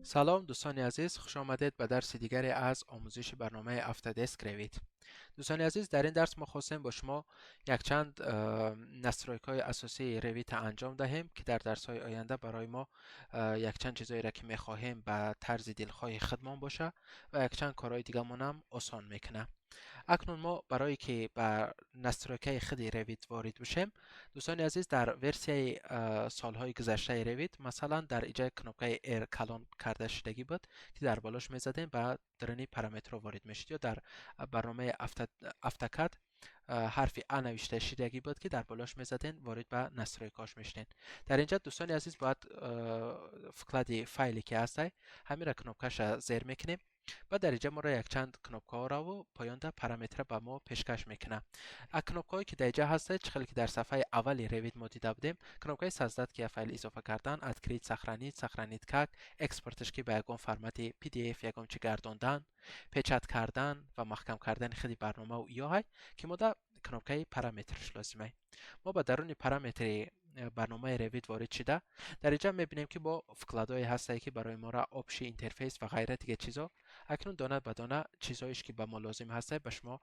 سلام دوستان عزیز، خوش آمدید به درس دیگری از آموزش برنامه افتادسک روید. دوستان عزیز، در این درس ما خواستیم با شما یک چند نسترایک اساسی رویت انجام دهیم که در درس های آینده برای ما یک چند چیزایی را که میخواهیم به طرز دلخواه خودمان باشه و یک چند کارهای دیگه هم آسان میکنه. اکنون ما برای که به نسترکه خود رویت وارد بشیم، دوستان عزیز، در ورسی سالهای گذشته رویت مثلا در ایجای کنوپه ایر کلان کرده شدگی بود که در بالاش میزدیم و درنی پارامتر وارد میشد، یا در برنامه افتکد حرفی ا نوشته شدگی بود که در بالاش میزدین وارد به نسترکاش میشدین. در اینجا دوستان عزیز باید فکلادی فایلی که هسته همین را کنوپکش زیر میکنیم و در اینجا ما را یک چند کنوپکه ها را و پایان ده پارامتر به ما پیشکش میکنه. کنوپکه هایی که در اینجا هسته چخیلی که در صفحه اولی روید ما دیده بودیم، کنوپکه سازداد که فایل اضافه کردن، اد کرید سخرانید کک، اکسپورتش که به یگان فرمت پی دی اف یگان چه گرداندن، پیچت کردن و محکم کردن خیلی برنامه و های که ما در کنوپکه پارامترش لازمه. ما با درون پارامتر برنامه روید وارد شده، در اینجا میبینیم که با فکلادهای هسته که برای ما را آپشی اینترفیس و غیره دیگه چیزا اکنون دانه به دانه چیزهایش که به ما لازم هسته به شما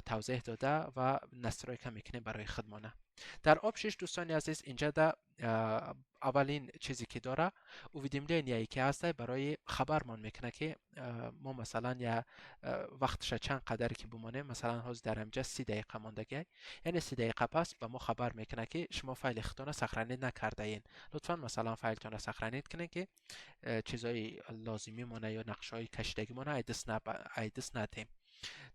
توضیح داده و نسترایک میکنیم برای خدمانه. در آپشش دوستان عزیز اینجا در اولین چیزی که داره اویدیملین یا که هسته برای خبرمان میکنه که ما مثلا یا وقتش چند قدری که بمانه، مثلا هاز در اینجا 30 دقیقه ماندگی، یعنی 30 دقیقه پس به ما خبر میکنه که شما فایل خودتون سخرانی نکرده این، لطفا مثلا فایلتون سخرانید کنین که چیزای لازمی مونه یا نقشه های کشیدگی مونه ایدس ندیم.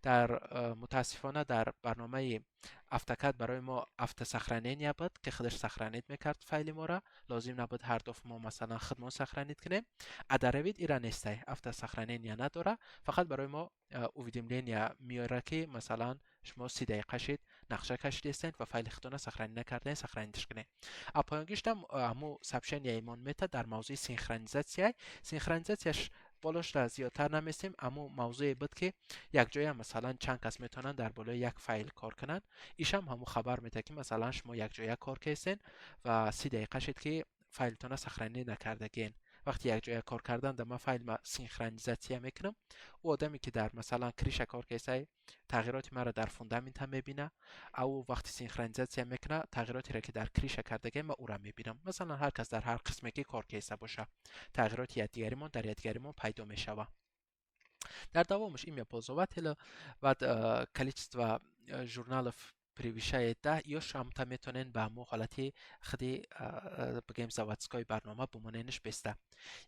در متاسفانه در برنامه افتکد برای ما افت سخرانین بود که خودش سخرانید میکرد فایل ما را، لازم نبود هر دفعه ما مثلا خودمون سخرانید کنیم. ادروید ایران نیسته، افت سخرانین یا نداره، فقط برای ما اویدیملین یا میاره که مثلا شما 30 دقیقه شید نقشه کشیدین و فایل خودتون سخرانی نکردین سخرانیدش کنین. اپایانگیش هم همو سبشن یا ایمان میته در موضوع سینخرونیزاسیش بالاش را زیادتر نمیستیم، اما موضوعی بود که یک جای هم مثلا چند کس میتونن در بالای یک فایل کار کنن. ایش هم همو خبر میده که مثلا شما یک جای کار کردین و 30 دقیقه شد که فایلتون سخرانی نکردگین. وقتی یک جای کار کردن در ما فایل ما سینخرونیزاسیون میکنم، او آدمی که در مثلا کریش کار کرده تغییرات مرا در فوندامنت هم میبینه، او وقتی سینخرونیزاسیون میکنه تغییراتی را که در کریش کردگی ما او را میبینم. مثلا هر کس در هر قسمی که کار کرده باشه تغییرات یادگاریمون در یادگاریمون پیدا میشوه. در دوامش این قضاوت هلا بعد количество журналов превышает 10 یا شما میتونین به همون حالتی خودی بگیم заводской برنامه بمونینش بسته.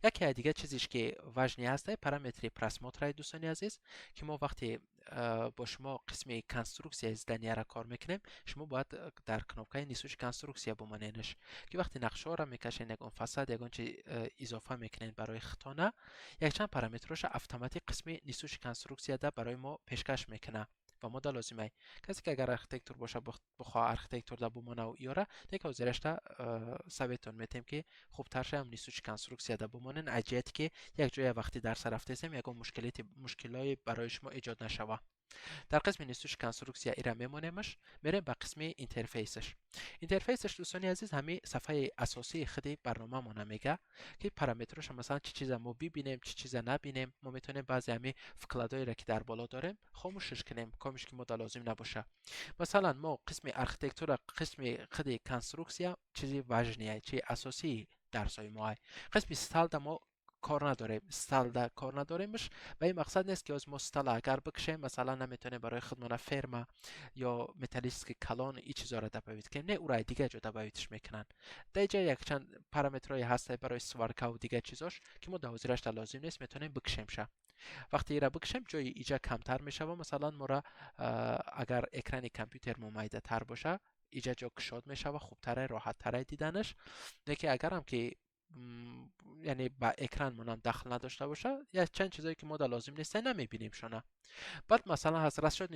یکی دیگه چیزیش که وجنی هسته پارامتری پرسموترای دوستانی عزیز که ما وقتی با شما قسم کنسترکسیا زدنیه را کار میکنیم، شما باید در کنوپکه نیسوش کنسترکسیا بمونینش که وقتی نقشه ها را میکشین یکون فساد یکون چی اضافه میکنین برای خطانه، یک چند پارامترش اتوماتیک قسم نیسوش کنسترکسیا ده برای ما پیشکش میکنه و ما دا لازمه کسی که اگر ارکیتکتور باشه بخواه ارکیتکتور ده بمانه و ایاره دیگه از زیرش ده ثابتون میتیم که خوبتر شه هم نیسوش کنسترکسیا ده بمانن اجیت که یک جای وقتی در رفته سیم یک مشکلای برای شما ایجاد نشوه. در قسم نیستوش کنسترکسیا ایرا میمونیمش، میریم به قسم اینترفیسش دوستانی عزیز همین صفحه اساسی خودی برنامه مونه میگه که پارامترش مثلا چه چیزا ما ببینیم چه چیزا نبینیم. ما میتونیم بعضی همین فکلادایی را که در بالا داریم خاموشش کنیم کامش که ما لازم نباشه. مثلا ما قسم ارکیتکتور قسم خودی کنسترکسیا چیزی واژنیه چی اساسی درسای ما قسم استال ما کار نداریم، استال ده کار نداریمش. به این مقصد نیست که از ما استال اگر بکشیم مثلا نمیتونه برای خودمون فرما یا متالیسک کلان این چیزا را دباوید که نه او را دیگه جو دباویدش میکنن. دیگه یک چند پارامترهای هسته برای سوارکا و دیگه چیزاش که ما دوازیرش لازم نیست میتونیم بکشیم شه. وقتی را بکشیم جای ایجا کمتر میشه و مثلا ما را اگر اکران کامپیوتر ممیده تر باشه ایجا جا کشاد میشه و خوبتره راحت تره دیدنش. که اگر هم که یعنی با اکران منم دخل نداشته باشه یا چند چیزایی که ما لازم نیست نمیبینیم شونه. بعد مثلا هست رست شد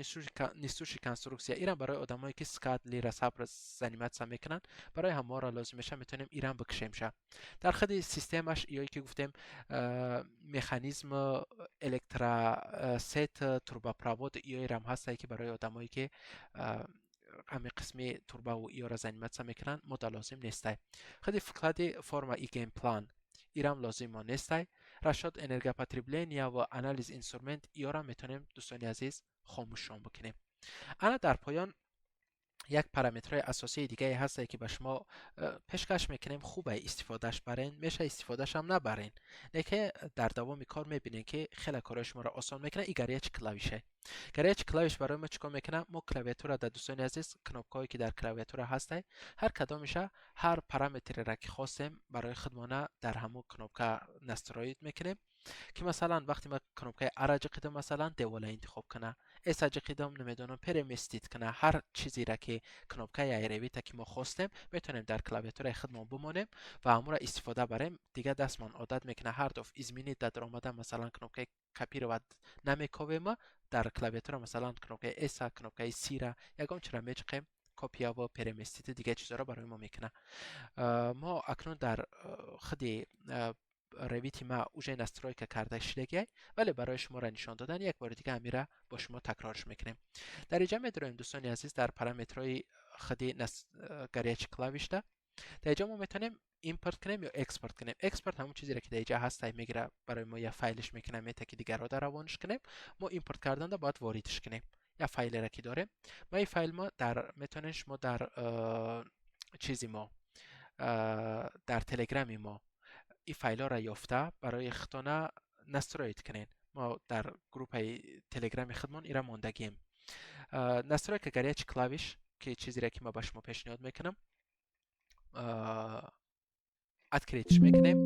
نیستوش کنسترکسیا ایران برای آدمایی که سکات لیر صبر زنیمت سم میکنن برای همه را لازم میشه میتونیم ایران بکشیم شه. در خود سیستمش یا که گفتیم مکانیزم الکترا ست تورباپراوود یا ایران هست که برای آدمایی که همه قسمی توربا و ایارا زنیمت میکنن ما لازم نیسته. خیلی فکرادی فرما ای گیم پلان ایرام لازم ما نیسته. رشاد انرژی پاتریبلینیا و انالیز اینسترومنت ایارا میتونیم دوستان عزیز خاموششون بکنیم. انا در پایان یک پارامترهای اساسی دیگه هست که به شما پیشکش میکنیم خوبه استفادهش برین، میشه استفادهش هم نبرین، نه که در دوام کار میبینین که خیلی کارهای شما را آسان میکنه. این گریه کلاویشه. گریه کلاویش برای ما چیکار میکنه؟ ما کلاویاتور در دوستان عزیز کنوپکایی که در کلاویاتور هسته هر کدامش هر پارامتری را که خواستیم برای خودمانه در همون کنوپکا نستروید میکنیم که مثلا وقتی ما کنوپکای ارج قدم مثلا دیوالا انتخاب کنه، اسج قدم نمیدونم پرمیستید کنه، هر چیزی را که کنوپکای ایرویتا که ما خواستیم میتونیم در کلاویاتور خودمون بمانیم و امور استفاده بریم. دیگه دستمان عادت میکنه هر دفعه ازمینی در آمده مثلا کنوپکای کپی رو نمیکوه ما در کلاویاتور مثلا کنوپکای اس کنوپکای سی را یگام چرا میچقیم کپیا و پرمیستید دیگه چیزا رو برای ما میکنه. ما اکنون در خودی رویتی ما اوجه نسترویک کرده شدگی، ولی برای شما را نشان دادن یک بار دیگه امیره با شما تکرارش میکنیم. در اینجا میدونیم دوستان عزیز در پارامترهای خودی گریچ کلاویش ده در اینجا ما میتونیم ایمپورت کنیم یا اکسپورت کنیم. اکسپورت همون چیزی را که در اینجا هست میگیره برای ما یا فایلش میکنه میته که دیگر را در روانش کنیم. ما ایمپورت کردن ده باید واردش کنیم یا فایل را که داریم. ما این فایل ما در میتونیم شما در چیزی ما در تلگرامی ما این فایل ها را یافته برای خطانه نستروید کنین. ما در گروپ تلگرام خودمان ایرا ماندگیم. نستروید که گریچ کلاویش که چیزی را که ما به شما پیشنهاد میکنم اد کریتش میکنیم.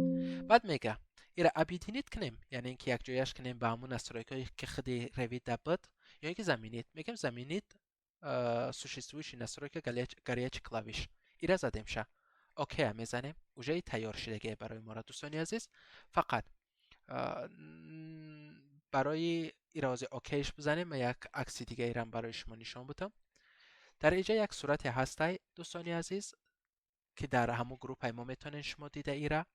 بعد میگه ایرا ابیدینیت کنیم، یعنی اینکه یک جایش کنیم به همون نستروید هایی که خودی روید دبد، یا اینکه زمینیت میگیم زمینیت سوشیستویش نستروید که گریچ کلاویش ایرا زدیم شه. اوکی هم میزنیم. اوجه تیار شدگی برای ما را دوستان عزیز. فقط برای ایراز اوکیش بزنیم. من یک عکس دیگه ایرم برای شما نشان بدم. در اینجا یک صورت هسته دوستان عزیز که در همون گروپ های ما میتونین شما دیده ایره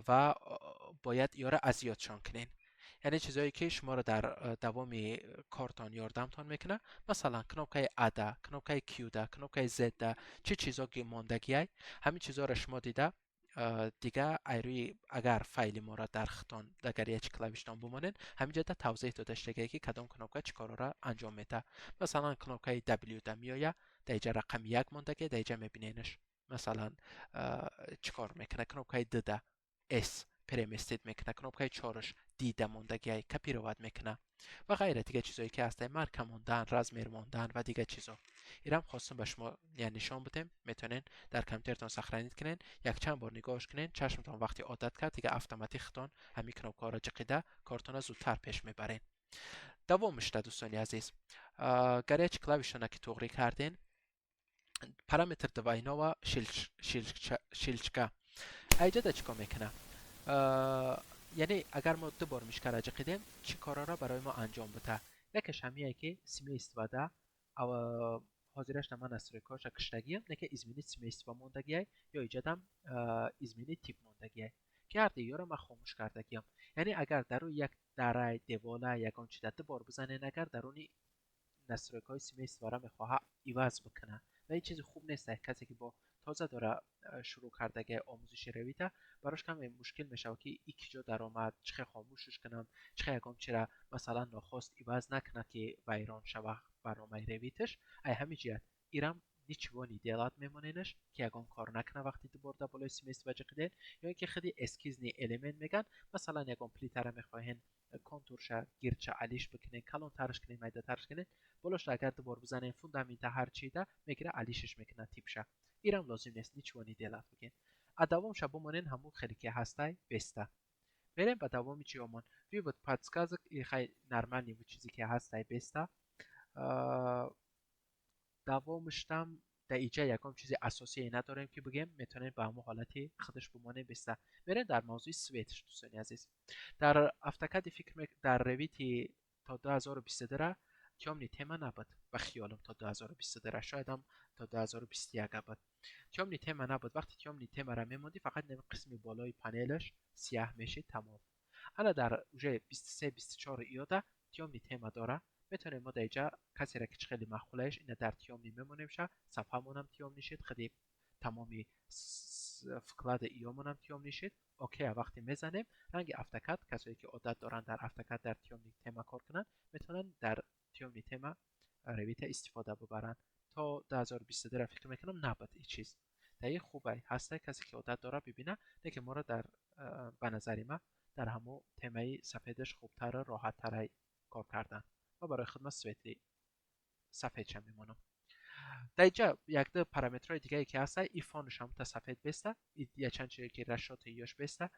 و باید ایاره ازیادشان کنین، یعنی چیزایی که شما رو در دوام کارتان یاردمتان میکنه. مثلا کنوپکای ادا، کنوپکای کیودا، کنوپکای زدا، چه چیزا که ماندگی های همین چیزا رو شما دیده دیگه ایروی اگر فایل ما را در خطان در یک کلاویشتان بمانین همینجا در توضیح داده شده که کدام کنوپکا چی کارا را انجام میده. مثلا کنوپکای دبلیو دا میایه در اینجا رقم 1 ماندگی در اینجا میبینینش مثلا چیکار میکنه. کنوپکای ددا اس پرمیستید میکنه، کنوپکای چارش دیده ماندگی کپی رو ود میکنه و غیره دیگه چیزایی که هسته مارک موندن، رزمیر موندن و دیگه چیزا. اینم خواستم به شما یعنی نشان بدم. میتونین در کامپیوترتون سخرانیت کنین، یک چند بار نگاهش کنین، چشمتون وقتی عادت کرد دیگه اتوماتیک خطون همین کنوپکا را جقیده کارتون زودتر پیش میبرین. دوامش ده دوستانی عزیز گریچ کلاویشونه که توغری کردین پارامتر دواینا و شیلچکا ایجا ده چیکار میکنه؟ یعنی اگر ما دو بار میشکر اجا قیدیم چی کارا را برای ما انجام بده. یکش همیه که سیمی استفاده او حاضرش نمان استریکاش کشتگیم نکه ازمینی سیمی استفاده موندگیه یا ایجادم ازمینی تیپ موندگیه که هر دیگه را ما خاموش کردگیم. یعنی اگر در روی یک دره دیواله یکان چی دو بار بزنین اگر درونی نسترویک‌های سیمی استفاده میخواه ایواز بکنه و این چیز خوب نیست. کسی که با تازه داره شروع کرده آموزش رویته براش کم مشکل میشه که ای کجا در آمد چه خاموشش کنم چه یکم چرا مثلا ناخواست ایواز نکنه که ویران شوه برنامه رویتش. ای همین جهت ایرم نیچوانی دیالات میمونینش که یکم کار نکنه وقتی دوباره در بالای سیمی استفاده کردین یا اینکه خیلی اسکیز نی الیمنت میگن مثلا یکم پلیتر میخواین کنتورش گیرچه علیش بکنین کلان ترش کنین میده ترش کنین بولش اگر دوبار بزنین فوندامنت هر چی ده میگیره علیشش میکنه تیپ شه. ایرم لازم نیست نیچوانی دیالات بگین. دوام شب بمانین همون خیلی که هسته بسته بریم به دوامی چی همون وی بود پادسکازک خیلی نرمانی و چیزی که هسته بسته دوامشتم در اینجا یکم چیزی اساسی نداریم که بگیم میتونیم به همون حالتی خودش بمانه بسته. بریم در موضوع سویتش دوستانی عزیز. در افتکد فکر در رویتی تا 2022 تیامنی تیما نبود و خیالم تا 2022 شاید هم تا 2021 بود. تیامنی تیما نبود. وقتی تیامنی تیما را میموندی فقط نمی قسمی بالای پنلش سیاه میشه تمام. حالا در اوجه 23-24 ایاده تیامنی تیما داره میتونیم ما دیجا کسی را که خیلی مخولهش اینه در تیامنی میمونیم شه صفحه مونم تیامنی شد خیلی تمامی فقلاد ایومون هم تیوم نشید. اوکی وقتی میزنیم رنگ افتکد کسایی که عادت دارن در افتکد در تیوم تما کار کنن میتونن در تیوم تما رویت استفاده ببرن. تا 2022 را فکر میکنم نبود این چیز این خوبه هسته کسی که عادت داره ببینه که ما را در به نظر ما در همو تمای سفیدش خوبتر راحت تر کار کردن و برای خود ما سویتلی سفید چه میمونم. در اینجا یک دو پارامترهای دیگه که هست ای فونش هم تا سفید بسته یا چند چیزی که رشات ایش بسته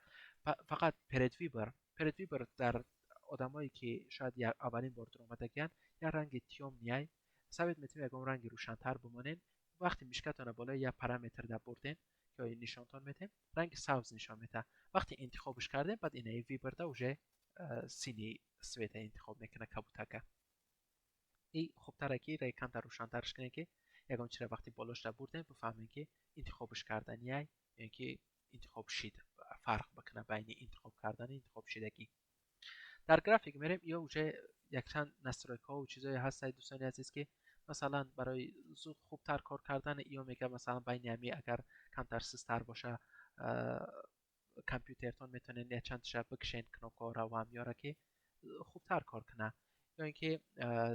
فقط پردویبر در آدمایی که شاید اولین بار در اومدگن یا رنگ تیوم نیای سفید میتونیم یکم رنگ روشن‌تر بمونین وقتی میشکتونه بالا یا پارامتر در بردین که نشانتون میده رنگ سبز نشان میده وقتی انتخابش کرده بعد این ویبر دا اوجه سینی سویت انتخاب میکنه کبوتکه این خوبتره که رای کم در روشن‌ترش کنه که یکم چرا وقتی بالاش در بردین بفهمین که انتخابش کردنیه یعنی که انتخاب شید فرق بکنه بین انتخاب کردن انتخاب شدگی. در گرافیک میریم یا اوجه یک چند نسترایک ها و چیزایی هست دوستان عزیز که مثلا برای زود خوبتر کار کردن ایو میگه مثلا بین همی اگر کمتر سستر باشه کامپیوترتون میتونین یه چند شب بکشین کنوکا را و همیاره که خوبتر کار کنه یا اینکه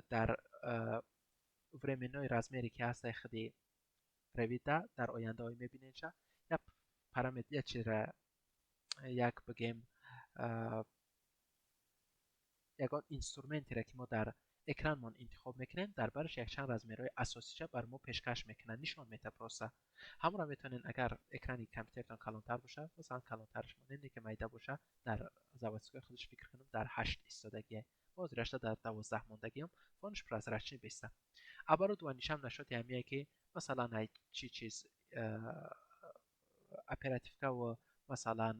در ورمینای رزمیری که هست خیلی رویده در آینده های میبینین شا یا پارامتر یا چیز یک بگیم یگان اینسترومنتی را که ما در اکرانمان انتخاب میکنیم در برش یک چند رزمیرهای اساسیش بر ما پیشکش میکنن نشان میده پروسه همون را میتونین اگر اکرانی کامپیوترتان کلانتر باشه مثلا کلانترش مونده که میده باشه در زاویه خودش فکر کنم در 8 ایستادگی باز رشته در 12 موندگی هم فونش پر از رچنی بیسته ابرو دو نشان نشد همیه که مثلا چی چیز اپراتیو و مثلا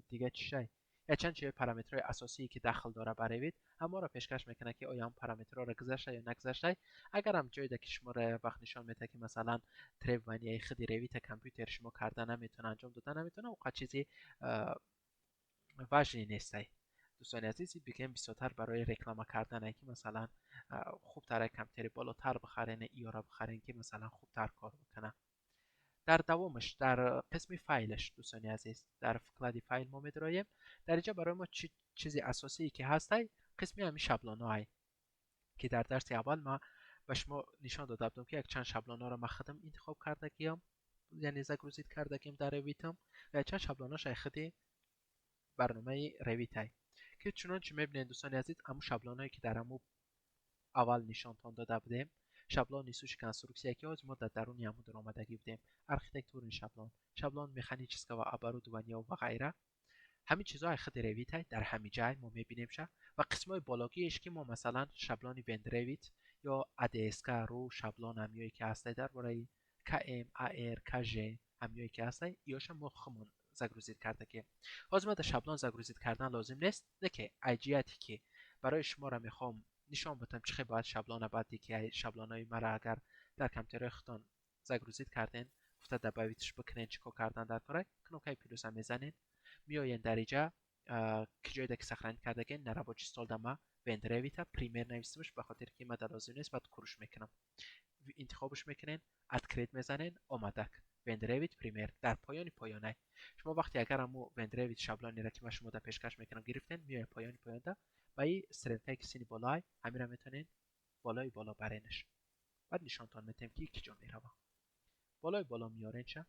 دیگه چی یا چند چیز پارامترهای اساسی که داخل داره برای اما را پیشکش میکنه که آیا هم پارامترها را گذشته یا نگذشته اگر هم جایی که شما را وقت نشان میده که مثلا تریبونی خودی رویت کامپیوتر شما کردن نمیتونه انجام دادن نمیتونه اوقات چیزی واجبی نیست دوستان عزیزی بگیم بسیارتر برای رکلام کردن که مثلا خوبتر کامپیوتر بالاتر بخرین یا را بخرین که مثلا خوبتر کار بکنه در دوامش در قسم فایلش دوستان عزیز در فقلاد فایل ما می‌داریم در اینجا برای ما چیزی اساسی که هست قسمی همین شابلون‌های که در درس اول ما به شما نشان داده بودم که یک چند شابلونا را ما خودم انتخاب کرده کیم یعنی زگروزیت کرده کیم در رویتم و چند شابلوناش خودی برنامه رویت که چنانچه می‌بینید دوستان عزیز همون شابلونایی که در همون اول نشانتان داده بودیم شابلون سوش کنسترکسیون که از ما در درون همون در آمدگی بودیم ارکیتکتور شابلون مکانیکسکا و оборудование و غیره همین چیزها خود رویت در همین جای ما میبینیم شه و قسمای بالاگیش که ما مثلا شابلون وند رویت یا ادسکا رو شابلون همیایی که هسته در برای کم ار کژ همیایی که هسته ایاش ما خمون زگروزیت کرده که از ما در شابلون زگروزیت کردن لازم نیست نه که ایجیاتی که برای شما را میخوام نشان بدم چه باید شابلون بعدی که شابلونای مرا اگر در کامپیوتر خودتان زگروزیت کردین گفته در باویتش بکنین چیکار کردن در کار کنوکای پیروز هم میزنین میاین در اینجا که جایی که سخرانی کرده که نراباچ استال دما وند رویتا پریمیر نویسیمش به خاطر که مدد لازم نیست بعد کروش میکنم انتخابش میکنین اد کرید میزنین آمدک وند رویت پریمیر در پایانی شما وقتی اگر همو وند رویت شابلونی را که من شما در پیشکش میکنم گرفتین میای پایانی ده و این سرنتای که سینی بالای همین را میتونین بالای بالا برینش بعد نشانتان میتونیم که یک جا میروه بالای بالا میارین شه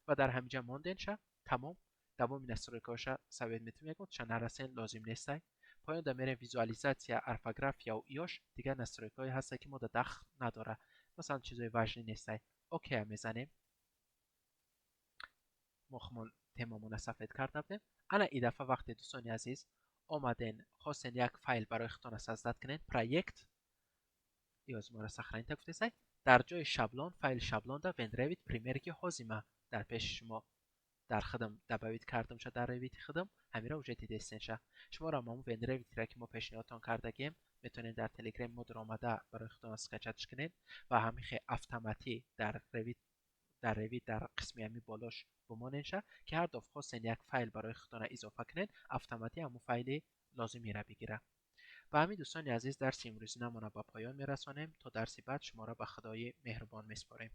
و در همینجا ماندین شه تمام دوام نسترایکاش ثابت میتونیم یک چند نرسین لازم نیسته پایان در میرین ویزوالایزاسیا ارفاگرافیا و ایاش دیگه نسترایکای هسته که ما در داخل نداره مثلا چیزای واژنی نیسته اوکی میزنیم مخمون تمامون سفید کرده بودیم انا این دفعه وقتی دوستان عزیز آمدین خواستین یک فایل برای خودتان سازد کنین پروژکت یا از ما را سخرین تکفتیسای در جای شابلون فایل شابلون دا وند رویت پریمیر که هازیمه در پیش شما در خدم دباوید کردم شد در رویت خدم همین را وجدی دستین شد شما را مامو وند رویت را که ما پیشنهادتان کرده گیم میتونین در تلگرام ما در آمده برای خودتان اسکچش کنین و همین خیلی اتوماتیک در رویت در قسمی همی بالاش بمانین شه که هر دفعه خواستین یک فایل برای خودتان اضافه کنین اتوماتیک همون فایل لازمی را بگیره و همین دوستان عزیز درس امروزی نمونه با پایان میرسانیم تا درسی بعد شما را به خدای مهربان میسپاریم.